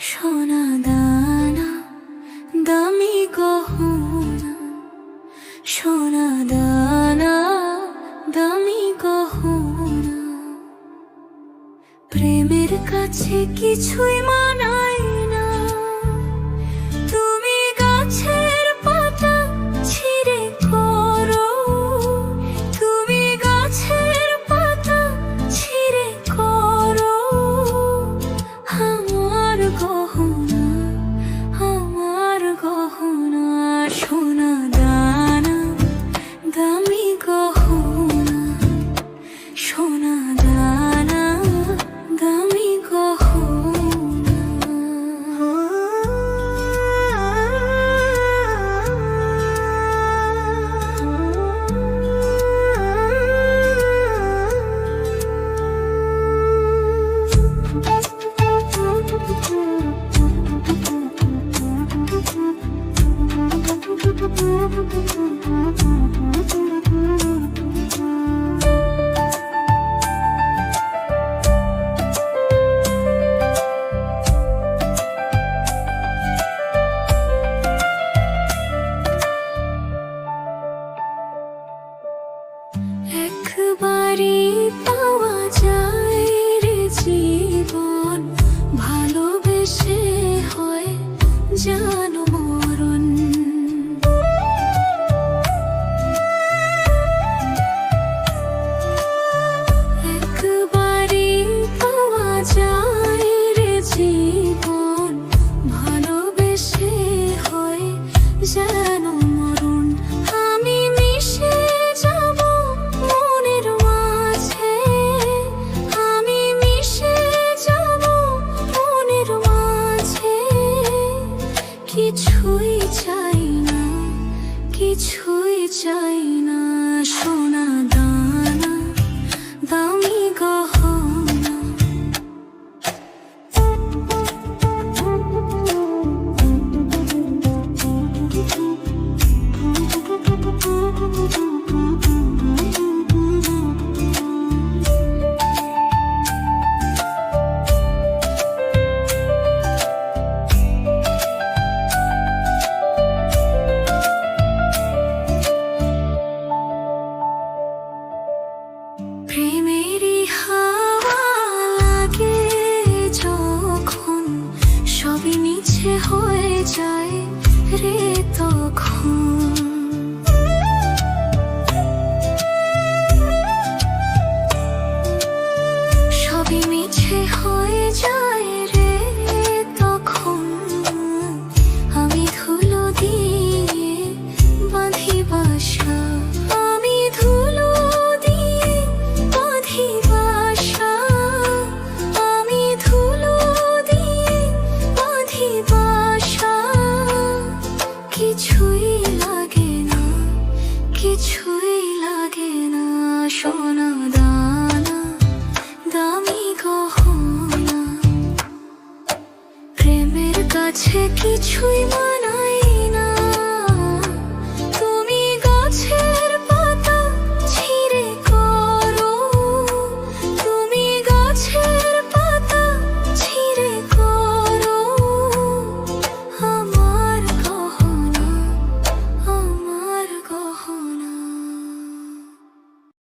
সোনা দানা দামি গহনা, সোনা দানা দামি গহনা, প্রেমের কাছে কিছুই মানায় না। তুমি গাছের পাতা ছিঁড়ে করো, তুমি গাছের পাতা ছিঁড়ে করো আমার গহনা, আমার গহনা। সোনা দানা দামি গহনা, সোনা দানা দামি গহনা। একবারই পাওয়া যায় রে জীবন, ভালোবেসে হয় জানো মরণ। একবারই পাওয়া যায় রে জীবন, ভালোবেসে হয় জানো মরণ। আমি মিশে যাব মনের মাঝে, আমি মিশে যাব মনের মাঝে, কিছুই চাই না, কিছুই চাই না। সোনা দানা দামি গহনা, প্রেমেরই হাওয়া লাগে যখন, সবই মিছে হয়ে যায় রে তখন। সবই মিছে হয়ে যায় রে তখন, আমি ধুলো দিয়ে বাঁধি বাসা, আমি ধুলো দিয়ে বাঁধি বাসা, আমি ধুলো দিয়ে বাঁধি বাসা। কিছুই লাগে না, কিছুই লাগে না। সোনা দানা দামি গহনা, প্রেমের কাছে কিছুই